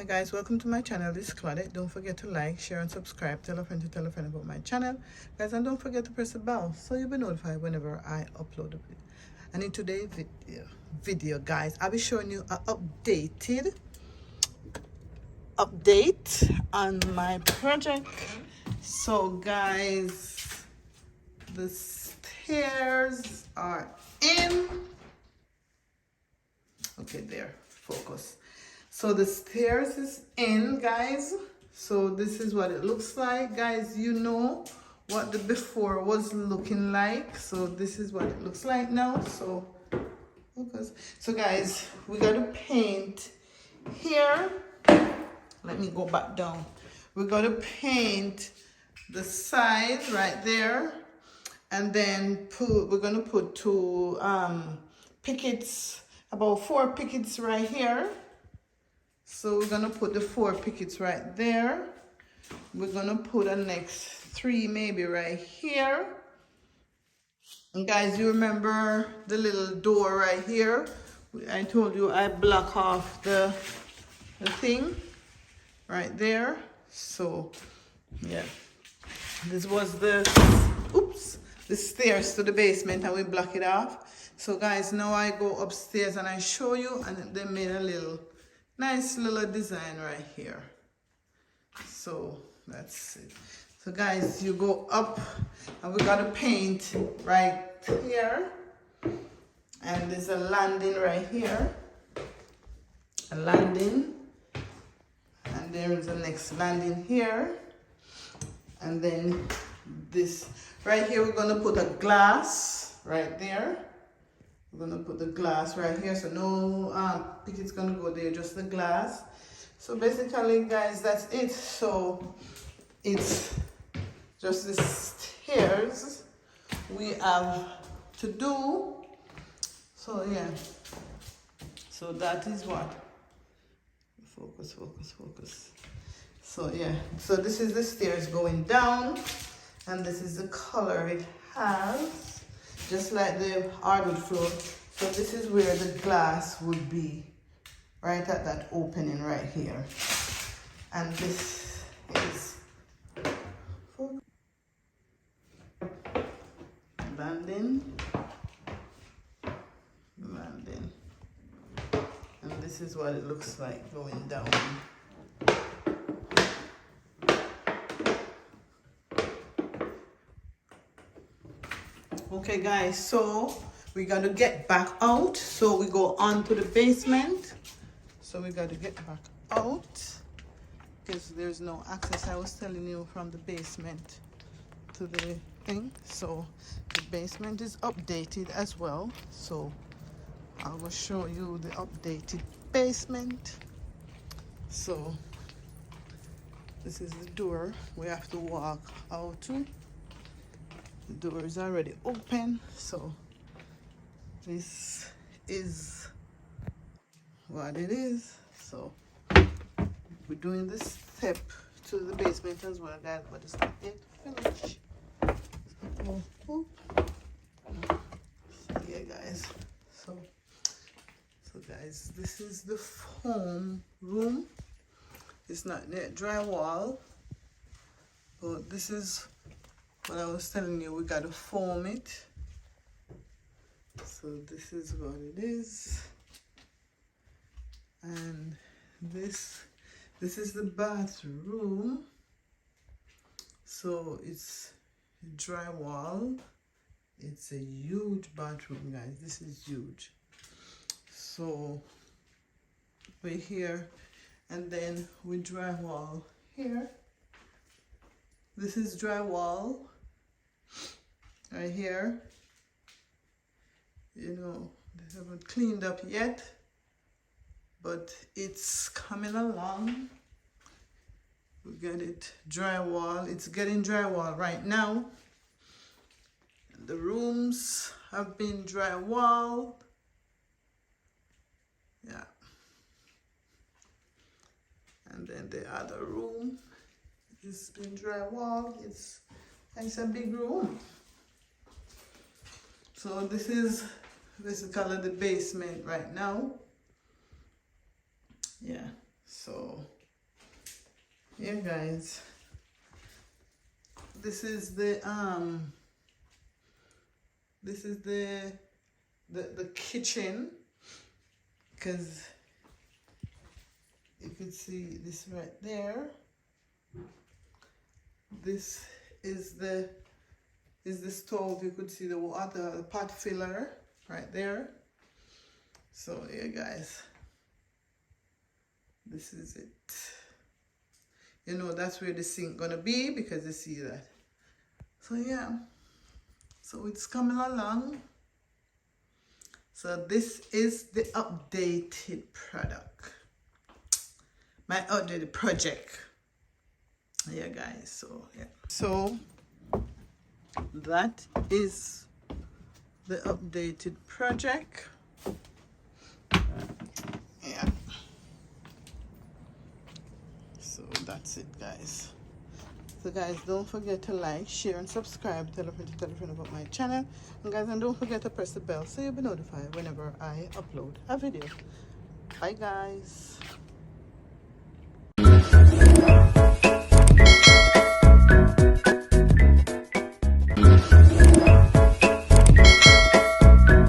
Hi guys, welcome to my channel. This is Claudette. Don't forget to like, share and subscribe. Tell a friend to tell a friend about my channel. Guys, and don't forget to press the bell so you'll be notified whenever I upload a video. And in today's video guys, I'll be showing you an update on my project. So guys, the stairs are in. Okay, there, focus. So the stairs is in, guys. So this is what it looks like, guys. You know what the before was looking like. So this is what it looks like now. So focus. So guys, we got to paint here. Let me go back down. We got to paint the side right there, and then we're gonna put two pickets, about 4 pickets right here. So we're gonna put the 4 pickets right there. We're gonna put a next 3 maybe right here. And guys, you remember the little door right here? I told you I block off the thing right there. So yeah, this was the stairs to the basement, and we block it off. So guys, now I go upstairs and I show you, and they made a nice little design right here. So that's it. So guys, you go up and we gotta paint right here, and there's a landing right here, a landing, and there is the next landing here, and then this right here, we're gonna put a glass right there. We're gonna put the glass right here, so no picket's gonna go there, just the glass. So basically guys, that's it. So it's just the stairs we have to do. So yeah, so that is what, focus. So yeah, so this is the stairs going down, and this is the color it has, just like the hardwood floor. So this is where the glass would be, right at that opening right here. And this is landing, and this is what it looks like going down. Okay guys, so we got to get back out. So we go on to the basement. So we got to get back out because there's no access, I was telling you, from the basement to the thing. So the basement is updated as well. So I will show you the updated basement. So this is the door we have to walk out to. The door is already open, so this is what it is. So we're doing this step to the basement as well, guys, but it's not yet finished. So yeah guys, so guys, this is the foam room. It's not yet drywall, but this is what I was telling you, we gotta foam it. So this is what it is, and this is the bathroom. So it's drywall. It's a huge bathroom, guys. This is huge. So we're here, and then we drywall here. This is drywall right here. You know, they haven't cleaned up yet, but it's coming along. We get it drywall. It's getting drywall right now. The rooms have been drywalled. Yeah. And then the other room is been drywalled. It's a big room. So this is basically the basement right now. Yeah. So yeah guys, this is the kitchen, because you can see this right there. This is the stove. You could see the water, the pot filler right there. So yeah guys, this is it. You know, that's where the sink gonna be, because you see that. So yeah, so it's coming along. So this is the updated product, my updated project. Yeah guys, so yeah, so that is the updated project. Yeah, so that's it guys. So guys, don't forget to like, share and subscribe. Tell a friend about my channel. And guys, and don't forget to press the bell so you'll be notified whenever I upload a video. Bye guys.